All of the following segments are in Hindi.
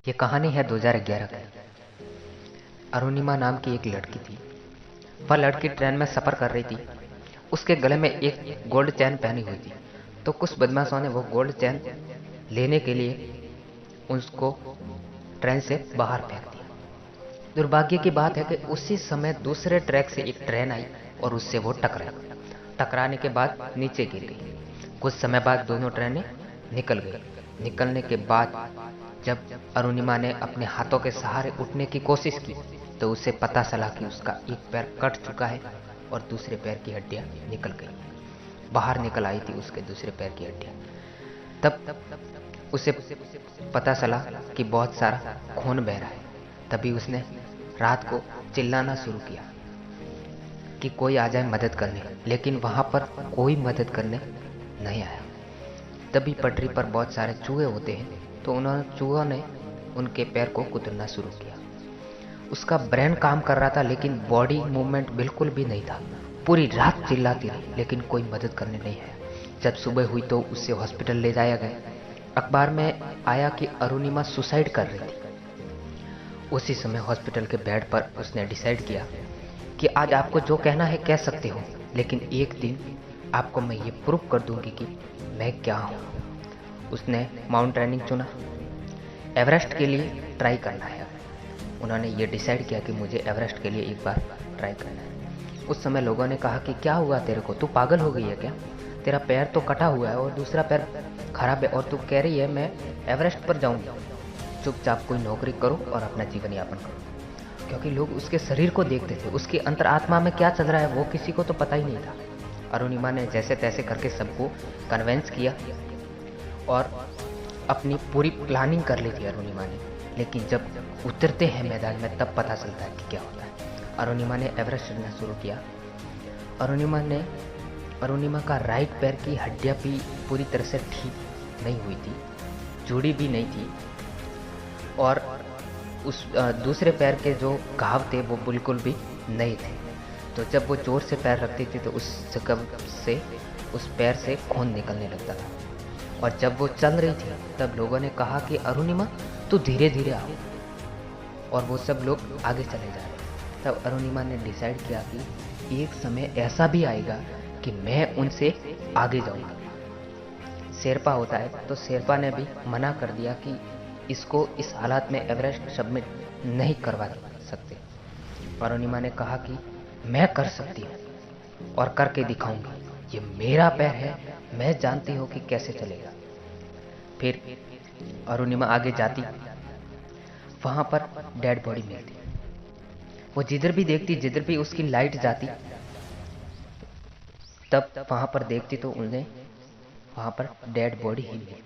ये कहानी है 2011 की। अरुणिमा नाम की एक लड़की थी। वह लड़की ट्रेन में सफ़र कर रही थी। उसके गले में एक गोल्ड चैन पहनी हुई थी। तो कुछ बदमाशों ने वो गोल्ड चैन लेने के लिए उसको ट्रेन से बाहर फेंक दिया। दुर्भाग्य की बात है कि उसी समय दूसरे ट्रैक से एक ट्रेन आई और उससे वो टकराने के बाद नीचे गिर गई। कुछ समय बाद दोनों ट्रेनें निकल गई। निकलने के बाद जब अरुणिमा ने अपने हाथों के सहारे उठने की कोशिश की तो उसे पता चला कि उसका एक पैर कट चुका है और दूसरे पैर की हड्डियां निकल गई, बाहर निकल आई थी उसके दूसरे पैर की हड्डियां। तब उसे पता चला कि बहुत सारा खून बह रहा है। तभी उसने रात को चिल्लाना शुरू किया कि कोई आ जाए मदद करने, लेकिन वहां पर कोई मदद करने नहीं आया। तभी पटरी पर बहुत सारे चूहे होते हैं, तो चूहों ने उनके पैर को कुतरना शुरू किया। उसका ब्रेन काम कर रहा था लेकिन बॉडी मूवमेंट बिल्कुल भी नहीं था। पूरी रात चिल्लाती रही लेकिन कोई मदद करने नहीं आया। जब सुबह हुई तो उसे हॉस्पिटल ले जाया गया। अखबार में आया कि अरुणिमा सुसाइड कर रही थी। उसी समय हॉस्पिटल के बेड पर उसने डिसाइड किया कि आज आपको जो कहना है कह सकते हो, लेकिन एक दिन आपको मैं ये प्रूव कर दूंगी कि मैं क्या हूँ। उसने माउंटेनिंग चुना। एवरेस्ट के लिए ट्राई करना है। उन्होंने ये डिसाइड किया कि मुझे एवरेस्ट के लिए एक बार ट्राई करना है। उस समय लोगों ने कहा कि क्या हुआ तेरे को, तू पागल हो गई है क्या? तेरा पैर तो कटा हुआ है और दूसरा पैर खराब है और तू कह रही है मैं एवरेस्ट पर जाऊंगी। चुपचाप कोई नौकरी करो और अपना जीवन यापन करो। क्योंकि लोग उसके शरीर को देखते थे, उसकी अंतरात्मा में क्या चल रहा है वो किसी को तो पता ही नहीं था। अरुणिमा ने जैसे तैसे करके सबको कन्वेंस किया और अपनी पूरी प्लानिंग कर ली थी अरुणिमा ने। लेकिन जब उतरते हैं मैदान में तब पता चलता है कि क्या होता है। अरुणिमा ने एवरेस्ट चढ़ना शुरू किया। अरुणिमा का राइट पैर की हड्डियां भी पूरी तरह से ठीक नहीं हुई थी, जुड़ी भी नहीं थी और उस दूसरे पैर के जो घाव थे वो बिल्कुल भी नहीं थे। तो जब वो जोर से पैर रखती थी तो उस जगह से उस पैर से खून निकलने लगता था। और जब वो चल रही थी तब लोगों ने कहा कि अरुणिमा तू धीरे धीरे आओ, और वो सब लोग आगे चले जा रहे। तब अरुणिमा ने डिसाइड किया कि एक समय ऐसा भी आएगा कि मैं उनसे आगे जाऊंगा। शेरपा होता है तो शेरपा ने भी मना कर दिया कि इसको इस हालात में एवरेस्ट सबमिट नहीं करवा सकते। अरुणिमा ने कहा कि मैं कर सकती हूँ और करके दिखाऊंगी, ये मेरा पैर है, मैं जानती हूँ कि कैसे चलेगा। फिर अरुणिमा आगे जाती, वहां पर डेड बॉडी मिलती। वो जिधर भी देखती, जिधर भी उसकी लाइट जाती, तब वहां पर देखती तो उन्हें वहां पर डेड बॉडी ही मिलती।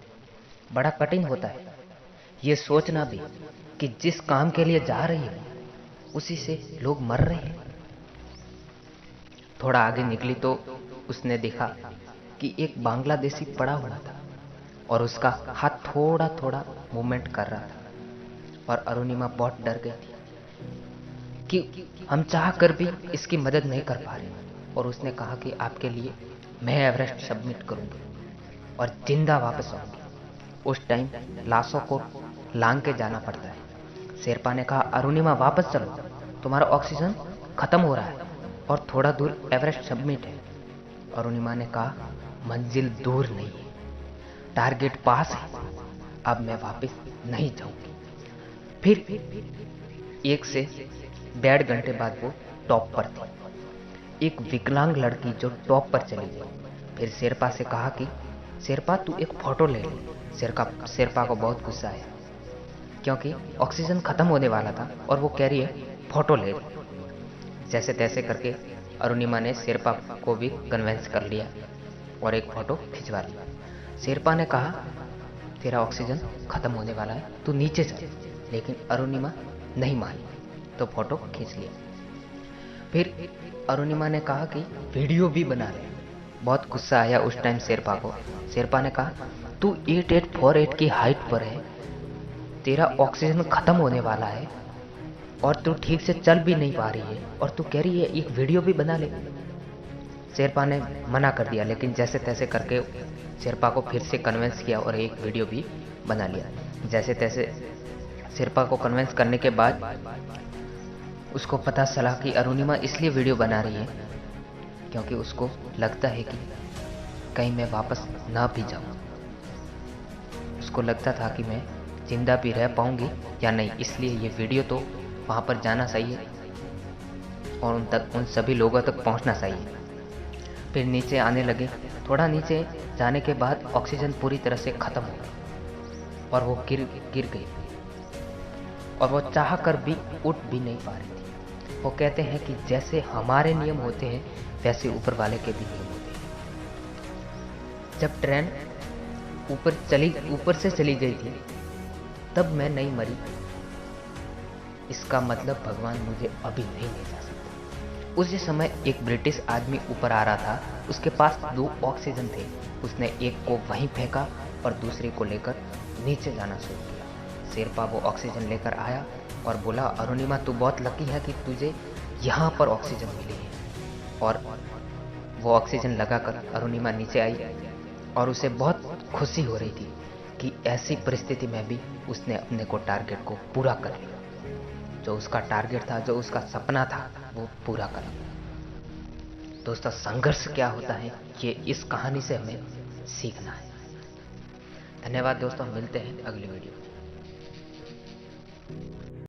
बड़ा कठिन होता है ये सोचना भी कि जिस काम के लिए जा रही है उसी से लोग मर रहे हैं। थोड़ा आगे निकली तो उसने देखा कि एक बांग्लादेशी पड़ा हुआ था और उसका हाथ थोड़ा थोड़ा मूवमेंट कर रहा था। और अरुणिमा बहुत डर गई थी कि हम चाह कर भी इसकी मदद नहीं कर पा रहे। और उसने कहा कि आपके लिए मैं एवरेस्ट सबमिट करूंगी और जिंदा वापस आऊंगी। उस टाइम लाशों को लांग के जाना पड़ता है। शेरपा ने कहा अरुणिमा वापस चलो, तुम्हारा ऑक्सीजन खत्म हो रहा है और थोड़ा दूर एवरेस्ट सबमिट है। अरुणिमा ने कहा मंजिल दूर नहीं है, टारगेट पास है, अब मैं वापस नहीं जाऊंगी। फिर 1 से 1.5 घंटे बाद वो टॉप पर थी, एक विकलांग लड़की जो टॉप पर चली गई। फिर शेरपा से कहा कि शेरपा तू एक फोटो ले ले। शेरपा को बहुत गुस्सा आया क्योंकि ऑक्सीजन खत्म होने वाला था और वो कह रही है फोटो ले ले। जैसे तैसे करके अरुणिमा ने शेरपा को भी कन्वेंस कर लिया और एक फोटो खिंचवा ली। शेरपा ने कहा तेरा ऑक्सीजन खत्म होने वाला है, तू नीचे चल। लेकिन अरुणिमा नहीं मानी तो फोटो खींच लिया। फिर अरुणिमा ने कहा कि वीडियो भी बना ले। बहुत गुस्सा आया उस टाइम शेरपा को। शेरपा ने कहा तू 8848 की हाइट पर है, तेरा ऑक्सीजन खत्म होने वाला है और तू ठीक से चल भी नहीं पा रही है और तू कह रही है एक वीडियो भी बना ले। शेरपा ने मना कर दिया, लेकिन जैसे तैसे करके शेरपा को फिर से कन्विंस किया और एक वीडियो भी बना लिया। जैसे तैसे शेरपा को कन्विंस करने के बाद उसको पता चला कि अरुणिमा इसलिए वीडियो बना रही है क्योंकि उसको लगता है कि कहीं मैं वापस ना भी जाऊं। उसको लगता था कि मैं जिंदा भी रह पाऊंगी या नहीं, इसलिए ये वीडियो तो वहाँ पर जाना चाहिए और उन सभी लोगों तक पहुँचना चाहिए। फिर नीचे आने लगे। थोड़ा नीचे जाने के बाद ऑक्सीजन पूरी तरह से ख़त्म हो गई और वो गिर गई और वो चाह कर भी उठ भी नहीं पा रही थी। वो कहते हैं कि जैसे हमारे नियम होते हैं वैसे ऊपर वाले के भी नियम होते हैं। जब ट्रेन ऊपर से चली गई थी तब मैं नहीं मरी, इसका मतलब भगवान मुझे अभी नहीं ले जा सकता। उसी समय एक ब्रिटिश आदमी ऊपर आ रहा था, उसके पास 2 ऑक्सीजन थे। उसने एक को वहीं फेंका और दूसरे को लेकर नीचे जाना शुरू किया। शेरपा वो ऑक्सीजन लेकर आया और बोला, अरुणिमा तू बहुत लकी है कि तुझे यहाँ पर ऑक्सीजन मिली है। और वो ऑक्सीजन लगाकर अरुणिमा नीचे आई और उसे बहुत खुशी हो रही थी कि ऐसी परिस्थिति में भी उसने अपने को टारगेट को पूरा कर लिया। जो उसका टारगेट था, जो उसका सपना था, वो पूरा कर लिया। दोस्तों, संघर्ष क्या होता है ये इस कहानी से हमें सीखना है। धन्यवाद दोस्तों, मिलते हैं अगली वीडियो में।